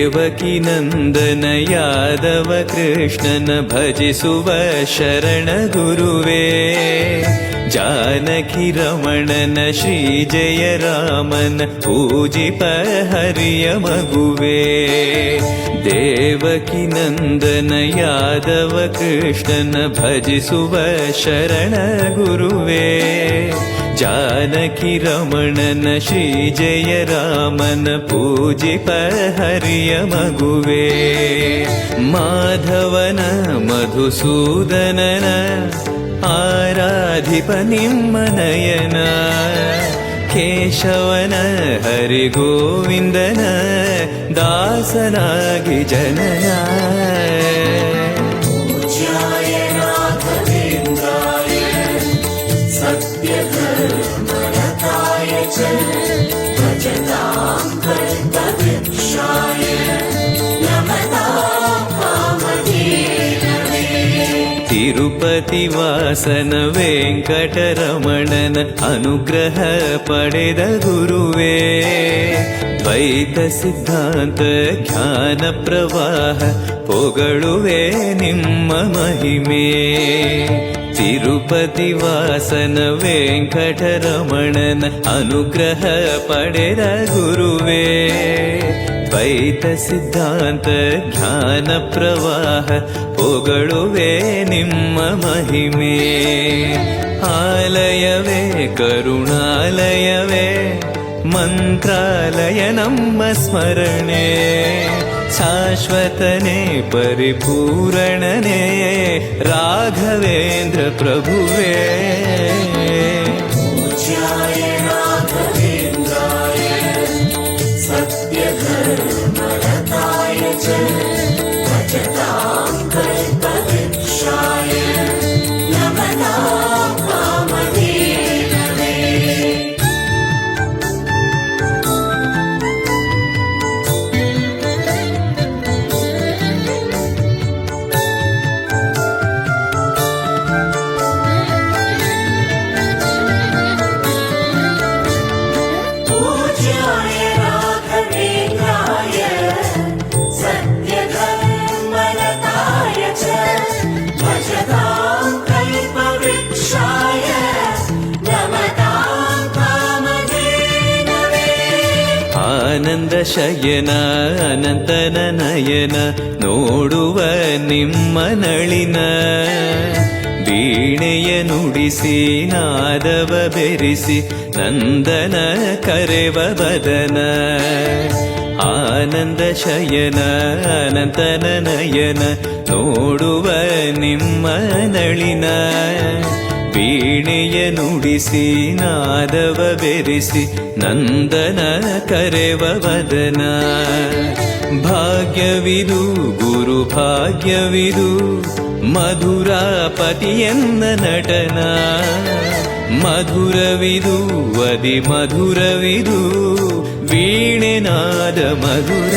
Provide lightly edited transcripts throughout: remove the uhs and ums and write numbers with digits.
ದೇವಕಿ ನಂದನ ಯಾದವ ಕೃಷ್ಣನ ಭಜಿಸುವ ಶರಣ ಗುರುವೇ, ಜಾನಕಿ ರಮಣನ ಶ್ರೀ ಜಯ ರಾಮನ ಪೂಜಿಪ ಹರಿಯ ಮಗುವೇ. ದೇವಕಿ ನಂದನ ಯಾದವ ಕೃಷ್ಣನ ಭಜಿಸುವ ಶರಣ ಗುರುವೇ, ಜಾನಕಿ ರಮಣನ ಶ್ರೀ ಜಯ ರಾಮನ ಪೂಜಿಪ ಹರಿಯ ಮಗುವೇ. ಮಾಧವನ ಮಧುಸೂದನನ ಆರಾಧಿಪ ನಿಮ್ಮ ನಯನ, ಕೇಶವನ ಹರಿಗೋವಿಂದನ ದಾಸನಾಗಿ ಜನನ. ತಿರುಪತಿ ವಾಸನ ವೆಂಕಟರಮಣನ ಅನುಗ್ರಹ ಪಡೆದ ಗುರುವೇ, ದ್ವೈತ ಸಿದ್ಧಾಂತ ಜ್ಞಾನ ಪ್ರವಾಹ ಪೊಗಳುವೆ ನಿಮ್ಮ ಮಹಿಮೆ. ತಿರುಪತಿ ವಾಸನ ವೆಂಕಟರಮಣನ ಅನುಗ್ರಹ ಪಡೆದ ಗುರುವೇ, ದ್ವೈತ ಸಿದ್ಧಾಂತ ಜ್ಞಾನ ಪ್ರವಾಹ ಪೊಗಳುವೆ ನಿಮ್ಮ ಮಹಿಮೆ. ಆಲಯವೇ ಕರುಣಾಲಯವೇ ಮಂತ್ರಾಲಯ ನಮ್ಮ ಸ್ಮರಣೆ, ಶಾಶ್ವತನೇ ಪರಿಪೂರಣನೇ ರಾಘವೇಂದ್ರ ಪ್ರಭುವೇ. ಆನಂದ ಶಯನ ಅನಂತನ ನಯನ ನೋಡುವ ನಿಮ್ಮ ನಳಿನ, ವೀಣೆಯ ನುಡಿಸಿ ನಾದವ ಬೆರೆಸಿ ನಂದನ ಕರೆವ ಬದನ. ಆನಂದ ಶಯನ ಅನಂತನ ನಯನ ನೋಡುವ ನಿಮ್ಮ ನಳಿನ, ವೀಣೆಯ ನುಡಿಸಿ ನಾದವ ಬೆರೆಸಿ ನಂದನ ಕರೆವ ವದನ. ಭಾಗ್ಯವಿದು ಗುರು ಭಾಗ್ಯವಿದು ಮಧುರಾಪತಿಯನ್ನ ನಟನ, ಮಧುರವಿದು ಅದಿ ಮಧುರವಿದು ವೀಣೆ ನಾದ ಮಧುರ.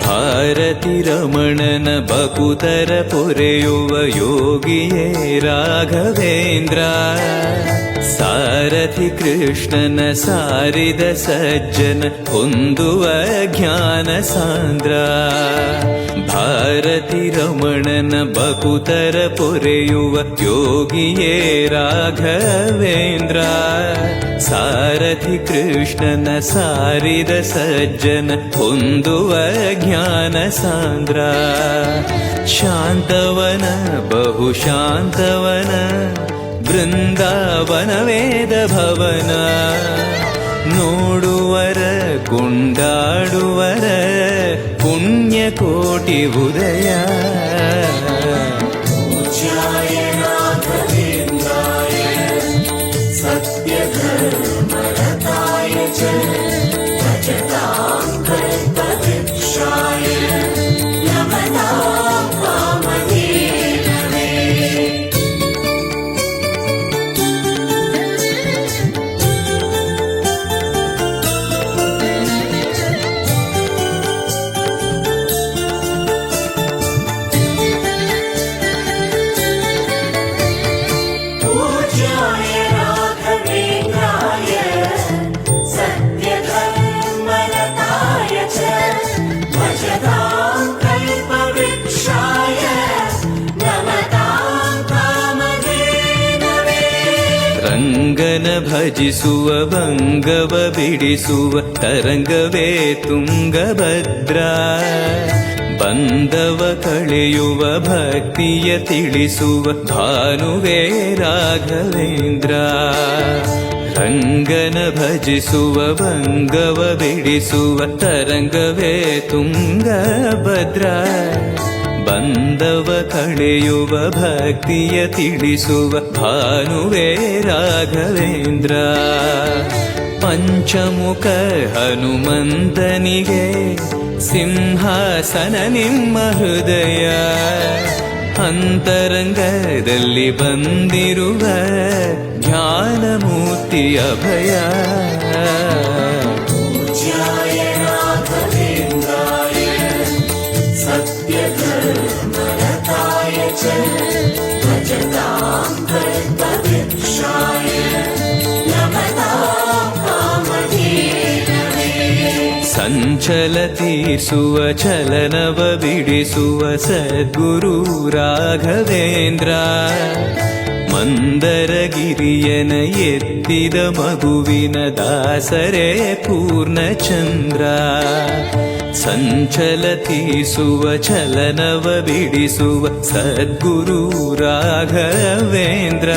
ಭಾರತಿ ರಮಣನ ಬಕುತರ ಪೊರೆಯುವ ಯೋಗಿಯೇ ರಾಘವೇಂದ್ರ, ಸಾರಥಿ ಕೃಷ್ಣನ ಸಾರಿದ ಸಜ್ಜನ ಹೊಂದುವ ಜ್ಞಾನ ಸಾಂದ್ರ. ಭಾರತಿ ರಮಣನ ಬಕುತರ ಪೊರೆಯುವ ಯೋಗಿಯೇ ರಾಘವೇಂದ್ರ, ಸಾರಥಿ ಕೃಷ್ಣನ ಸಾರಿದ ಸಜ್ಜನ ಹೊಂದುವ ಜ್ಞಾನ ಸಾಂದ್ರ. ಶಾಂತವನ ಬಹು ಶಾಂತವನ ಬೃಂದಾವನ ವೇದ ಭವನ, ನೋಡುವರ ಕೊಂಡಾಡುವರ ಪುಣ್ಯ ಕೋಟಿ ಉದಯ. ಭಜಿಸುವ ಭಂಗವ ಬಿಡಿಸುವ ತರಂಗವೇ ತುಂಗಭದ್ರಾ. ಬಂಧವ ಕಳೆಯುವ ಭಕ್ತಿಯ ತಿಳಿಸುವ ಭಾನುವೇ ರಾಘವೇಂದ್ರ. ರಂಗನ ಭಜಿಸುವ ಭಂಗವ ಬಿಡಿಸುವ ತರಂಗವೇ ತುಂಗಭದ್ರಾ. ಬಂಧವ ಕಳೆಯುವ ಭಕ್ತಿಯ ತಿಳಿಸುವ ಭಾನುವೇ ರಾಘವೇಂದ್ರ. ಪಂಚಮುಖ ಹನುಮಂತನಿಗೆ ಸಿಂಹಾಸನ ನಿಮ್ಮ ಹೃದಯ. ಅಂತರಂಗದಲ್ಲಿ ಬಂದಿರುವ ಜ್ಞಾನಮೂರ್ತಿ ಅಭಯ. ಸಂಚಲ ತೀರಿಸುವ ಚಲನವ ಬಿಡಿಸುವ ಸದ್ಗುರು ರಾಘವೇಂದ್ರ. ಮಂದರಗಿರಿಯನ ಎತ್ತಿದ ಮಗುವಿನ ದಾಸರೇ ಪೂರ್ಣಚಂದ್ರ. ಸಂಚಲ ತೀರಿಸುವ ಚಲನವ ಬಿಡಿಸುವ ಸದ್ಗುರು ರಾಘವೇಂದ್ರ.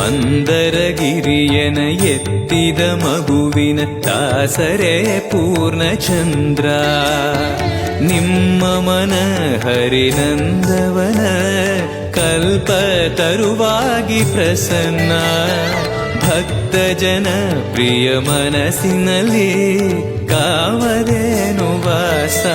ಮಂದರಗಿರಿಯನ ಎತ್ತಿದ ಮಗುವಿನ ದಾಸರೇ ಪೂರ್ಣಚಂದ್ರ. ನಿಮ್ಮ ಮನ ಹರಿನಂದವನ ಕಲ್ಪ ತರುವಾಗಿ ಪ್ರಸನ್ನ. ಭಕ್ತ ಜನ ಪ್ರಿಯ ಮನಸ್ಸಿನಲ್ಲಿ ಕಾವದೇನು ವಾಸ.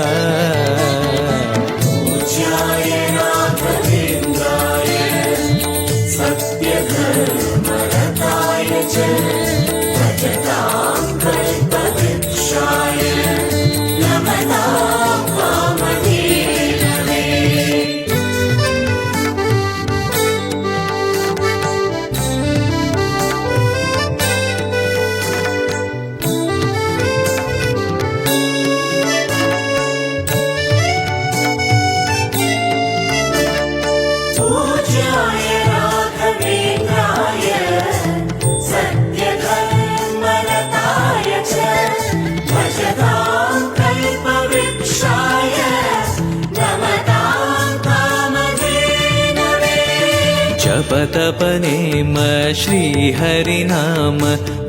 ಜಪತಪನೇಮ ಶ್ರೀಹರಿನಾಮ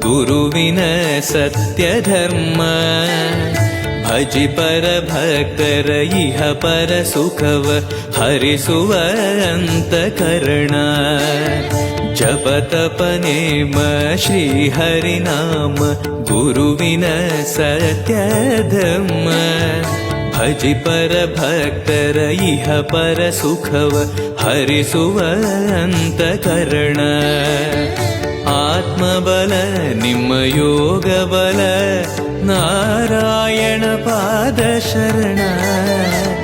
ಗುರುವಿನ ಸತ್ಯಧರ್ಮ. ಭಜಿ ಪರ ಭಕ್ತರ ಇಹ ಪರ ಸುಖವ ಹರಿಸುವ ಅಂತಕರಣ. ಜಪತಪನೇಮ ಶ್ರೀಹರಿನಾಮ ಗುರುವಿನ ಸತ್ಯಧರ್ಮ. ಭಜಿ ಪರ ಭಕ್ತರ ಇಹ ಪರ ಸುಖವ ಹರಿಸುವ ಅಂತಕರಣ. ಆತ್ಮಬಲ ನಿಮ್ಮ ಯೋಗ ಬಲ ನಾರಾಯಣ ಪಾದ ಶರಣ.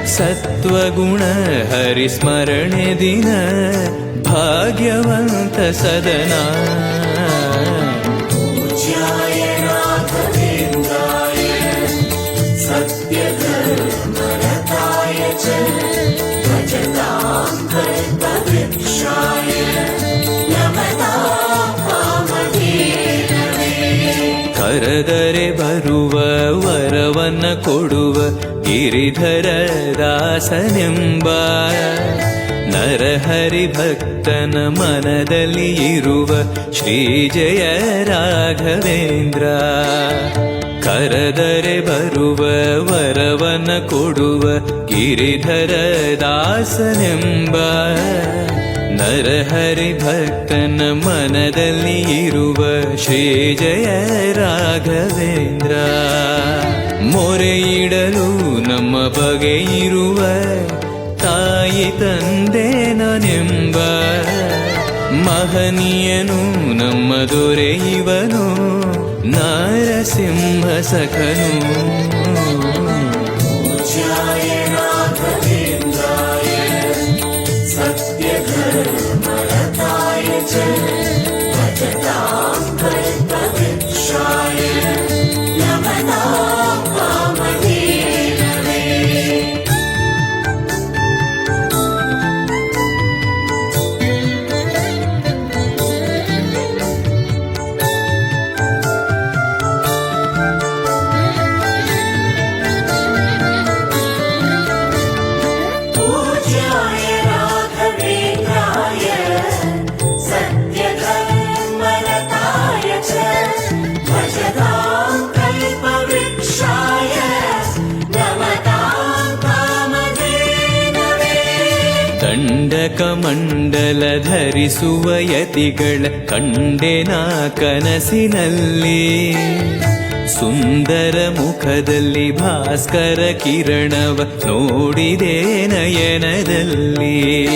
ಸತ್ವಗುಣ ಹರಿಸ್ಮರಣೆ ದಿನ ಭಾಗ್ಯವಂತ ಸದನ. ಕರೆದರೆ ಬರುವ ವರವನ್ನ ಕೊಡುವ ಗಿರಿಧರ ದಾಸನೆಂಬ. ನರಹರಿ ಭಕ್ತನ ಮನದಲ್ಲಿ ಇರುವ ಶ್ರೀ ಜಯ ರಾಘವೇಂದ್ರ. ಕರೆದರೆ ಬರುವ ವರವನ್ನ ಕೊಡುವ ಗಿರಿಧರ ದಾಸನೆಂಬ. ನರಹರಿ ಭಕ್ತನ ಮನದಲ್ಲಿ ಇರುವ ಶ್ರೀ ಜಯ ರಾಘವೇಂದ್ರ. ಮೊರೆಯಿಡಲು ನಮ್ಮ ಬಗೆ ಇರುವ ತಾಯಿ ತಂದೆ ನಾನೆಂಬ. ಮಹನೀಯನು ನಮ್ಮ ದೊರೆ ಇವನು ನರಸಿಂಹ ಸಖನು. ಮಂಡಲ ಧರಿಸುವ ಯತಿಗಳ ಕಂಡೆನ ಕನಸಿನಲ್ಲಿ. ಸುಂದರ ಮುಖದಲ್ಲಿ ಭಾಸ್ಕರ ಕಿರಣವ ನೋಡಿದೆ ನಯನದಲ್ಲಿ.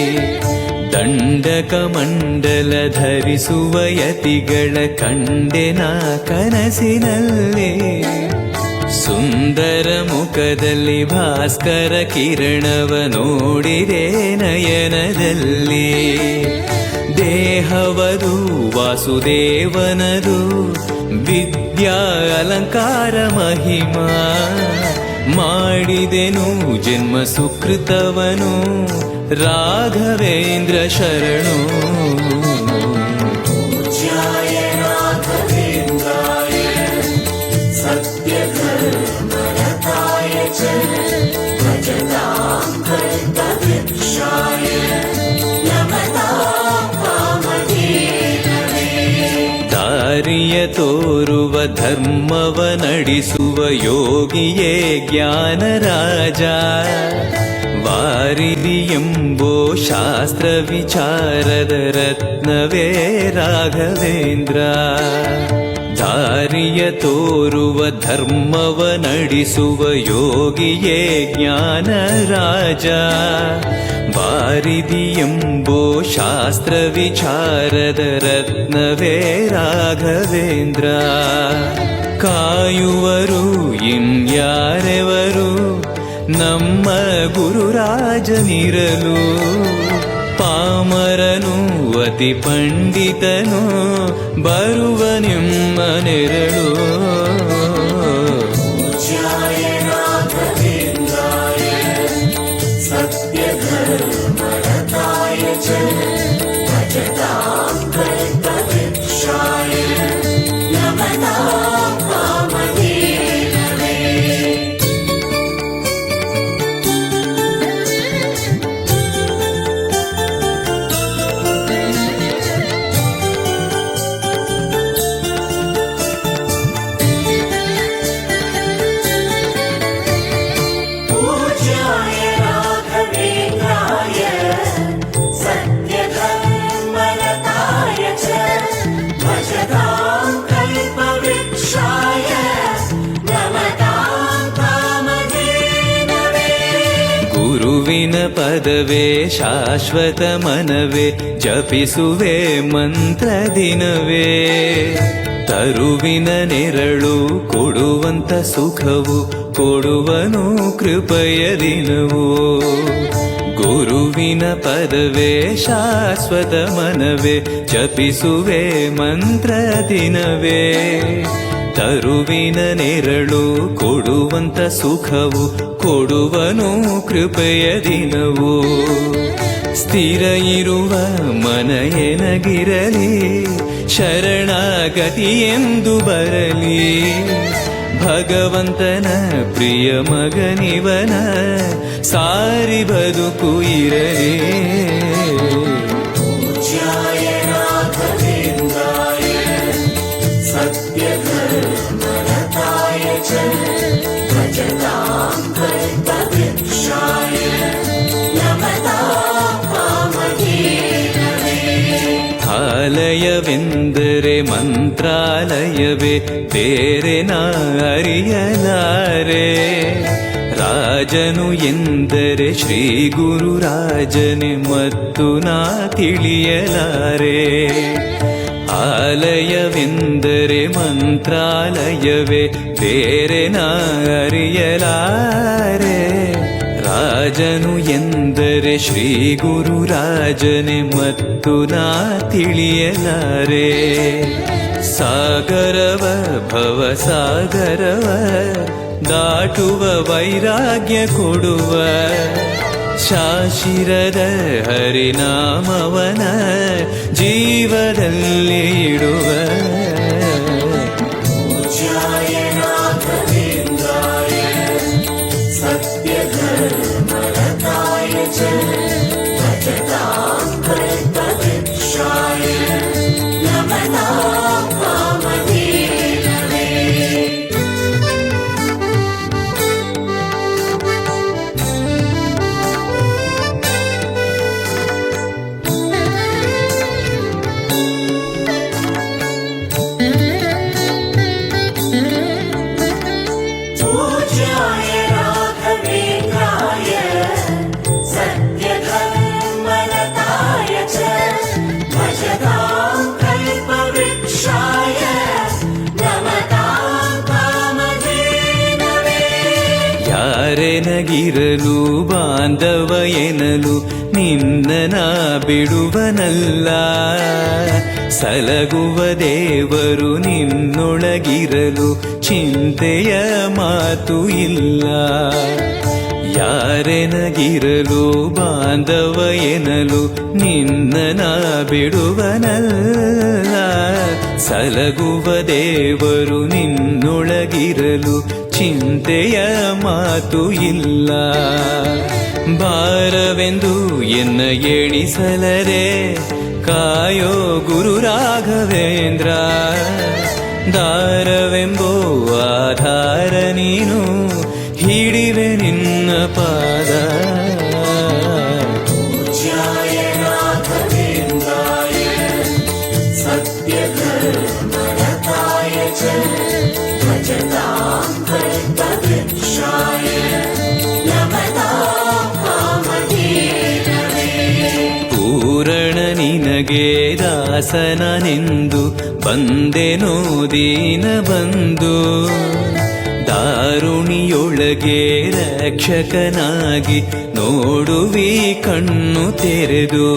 ದಂಡಕ ಮಂಡಲ ಧರಿಸುವ ಯತಿಗಳ ಕಂಡೆನ ಕನಸಿನಲ್ಲಿ. ಸುಂದರ ಮುಖದಲ್ಲಿ ಭಾಸ್ಕರ ಕಿರಣವ ನೋಡಿದೆ ನಯನದಲ್ಲಿ. ದೇಹವದು ವಾಸುದೇವನದು ವಿದ್ಯಾ ಅಲಂಕಾರ ಮಹಿಮಾ. ಮಾಡಿದೆನು ಜನ್ಮ ಸುಕೃತವನು ರಾಘವೇಂದ್ರ ಶರಣು. ದಾರಿಯ ತೋರುವ ಧರ್ಮವ ನಡೆಸುವ ಯೋಗಿಯೇ ಜ್ಞಾನರಾಜ. ವಾರಿದಿ ಎಂಬೋ ಶಾಸ್ತ್ರ ವಿಚಾರದ ರತ್ನವೇ ರಾಘವೇಂದ್ರ. ದಾರಿಯ ತೋರುವ ಧರ್ಮವ ನಡೆಸುವ ಯೋಗಿಯೇ ಜ್ಞಾನರಾಜ. ವಾರಿದಿ ಎಂಬೋ ಶಾಸ್ತ್ರ ವಿಚಾರದ ರತ್ನವೇ ರಾಘವೇಂದ್ರ. ಕಾಯುವರು ಇನ್ಯಾರೆವರು ನಮ್ಮ ಗುರುರಾಜನಿರಲು. ಪಾಮರನು ಅತಿ ಪಂಡಿತನು ಬರುವ ನಿಮ್ಮ ನೆರಳು. ಗುರುವಿನ ಪದವೇ ಶಾಶ್ವತ ಮನವೇ ಜಪಿಸುವೆ ಮಂತ್ರ ದಿನವೇ. ತರುವಿನ ನೆರಳು ಕೊಡುವಂತ ಸುಖವು ಕೊಡುವನು ಕೃಪೆಯ ದಿನವೂ. ಗುರುವಿನ ಪದವೇ ಶಾಶ್ವತ ಮನವೇ ಜಪಿಸುವೆ ಮಂತ್ರ ದಿನವೇ. ತರುವಿನ ನೆರಳು ಕೊಡುವಂತ ಸುಖವು ಕೊಡುವನು ಕೃಪೆಯ ದಿನವೂ. ಸ್ಥಿರ ಇರುವ ಮನ ಎನಗಿರಲಿ ಶರಣಾಗತಿ ಎಂದು ಬರಲಿ. ಭಗವಂತನ ಪ್ರಿಯ ಮಗನಿವನ ಸಾರಿ ಬದುಕು ಇರಲಿ. ಆಲಯವೆಂದರೆ ಮಂತ್ರಾಲಯವೇ ಬೇರೆ ನಾ ಅರಿಯಲಾರೆ. ರಾಜನು ಎಂದರೆ ಶ್ರೀ ಗುರುರಾಜನೇ ಮತ್ತು ನಾ ತಿಳಿಯಲಾರೆ. ಆಲಯವೆಂದರೆ ಮಂತ್ರಾಲಯವೇ ಬೇರೆ ನಾ ಅರಿಯಲಾರೆ. ರಾಜನು ಎಂದರೆ ಶ್ರೀ ಗುರುರಾಜನೇ ಮತ್ತು ನಾ ತಿಳಿಯಲಾರೆ. ಸಾಗರವ ಭವ ಸಾಗರವ ದಾಟುವ ವೈರಾಗ್ಯ ಕೊಡುವ ಶಾಶಿರದ ಹರಿನಾಮವನ ಜೀವದಲ್ಲಿ ಇಡುವ. ಯಾರೆನಗಿರಲು ಬಾಂಧವ ಎನಲು ನಿನ್ನ ಬಿಡುವನಲ್ಲ. ಸಲಗುವ ದೇವರು ನಿನ್ನೊಳಗಿರಲು ಚಿಂತೆಯ ಮಾತು ಇಲ್ಲ. ಯಾರೆನಗಿರಲು ಬಾಂಧವ ಎನಲು ನಿನ್ನ ಬಿಡುವನಲ್ಲ. ಸಲಗುವ ದೇವರು ನಿನ್ನೊಳಗಿರಲು ಚಿಂತೆಯ ಮಾತು ಇಲ್ಲ. ಭಾರವೆಂದು ಎನ್ನ ಎಣಿಸಲರೆ ಕಾಯೋ ಗುರು ರಾಘವೇಂದ್ರ. ದಾರವೆಂಬೋ ಆಧಾರ ನೀನು ಹಿಡಿವೆ ನಿನ್ನ ಪಾದ. ಪೂಜ್ಯಾಯ ರಾಘವೇಂದ್ರಾಯ ಸತ್ಯಧರ್ಮರತಾಯ ಚ ಭಜತಾಂ ಕಲ್ಪವೃಕ್ಷಾಯ ನಮತಾಂ ಕಾಮಧೇನವೇ. ಪೂರಣ ನಿನಗೆ ದಾಸನನೆಂದು ಬಂದೆನೋ ದೀನ ಬಂದು. ದಾರುಣಿಯೊಳಗೆ ರಕ್ಷಕನಾಗಿ ನೋಡುವಿ ಕಣ್ಣು ತೆರೆದು.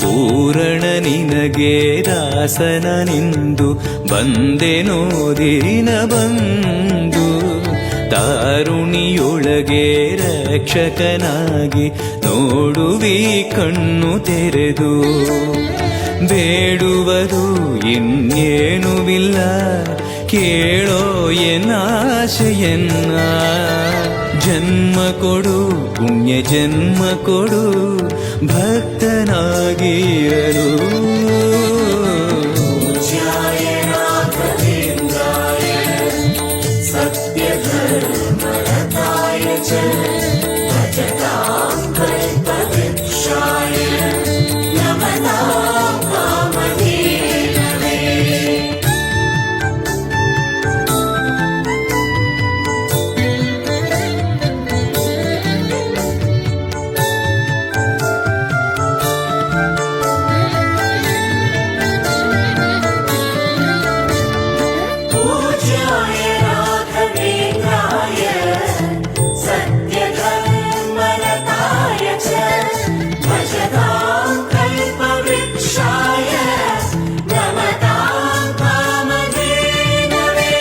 ಪೂರಣ ನಿನಗೆ ದಾಸನನೆಂದು ಬಂದೆನೋ ದೀನ ಬಂದು. ದಾರುಣಿಯೊಳಗೆ ರಕ್ಷಕನಾಗಿ ನೋಡುವಿ ಕಣ್ಣು ತೆರೆದು. ಬೇಡುವುದು ಇನ್ನೇನುವಿಲ್ಲ ಕೇಳೋ ಎನ್ನಾಶೆಯನ್ನ. ಜನ್ಮ ಕೊಡು ಪುಣ್ಯ ಜನ್ಮ ಕೊಡು ಭಕ್ತನಾಗಿರಲು. ಪೂಜ್ಯಾಯ ರಾಘವೇಂದ್ರಾಯ ಸತ್ಯಧರ್ಮರತಾಯ ಚ ಭಜತಾಂ ಕಲ್ಪವೃಕ್ಷಾಯ ನಮತಾಂ ಕಾಮಧೇನವೇ. ಪೂಜ್ಯಾಯ ರಾಘವೇಂದ್ರಾಯ ಸತ್ಯಧರ್ಮರತಾಯ ಚ ಭಜತಾಂ ಕಲ್ಪವೃಕ್ಷಾಯ ನಮತಾಂ ಕಾಮಧೇನವೇ.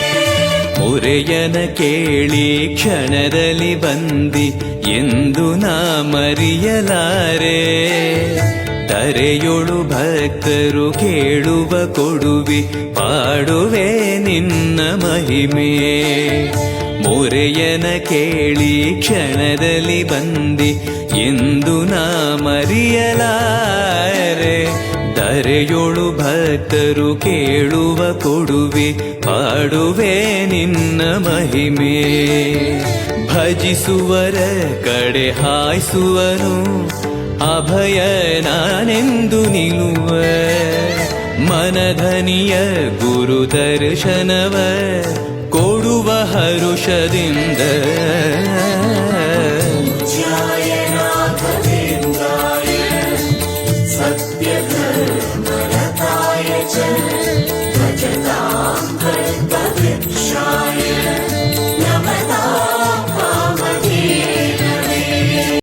ಮೊರೆಯನ ಕೇಳಿ ಕ್ಷಣದಲ್ಲಿ ಬಂದಿ ಎಂದು ನಾ ಮರೆಯಲಾರೆ. ತರೆಯೊಳು ಭಕ್ತರು ಕೇಳುವ ಕೊಡುವಿ ಪಾಡುವೆ ನಿನ್ನ ಮಹಿಮೆ. ಮೊರೆಯನ ಕೇಳಿ ಕ್ಷಣದಲ್ಲಿ ಬಂದಿ ಎಂದು ನಾ ಮರೆಯಲಾರೆ. ಧರೆಯೊಳು ಭಕ್ತರು ಕೇಳುವ ಕೊಡುವೆ ಪಾಡುವೆ ನಿನ್ನ ಮಹಿಮೆ. ಭಜಿಸುವರ ಕಡೆ ಹಾಯಿಸುವನು ಅಭಯ ನಾನೆಂದು ನಿಲ್ಲುವ. ಮನಧನಿಯ ಗುರು ದರ್ಶನವ ಕೊಡುವ ಹರುಷದಿಂದ. ಪೂಜ್ಯಾಯ ರಾಘವೇಂದ್ರಾಯ ಸತ್ಯಧರ್ಮರತಾಯ ಚ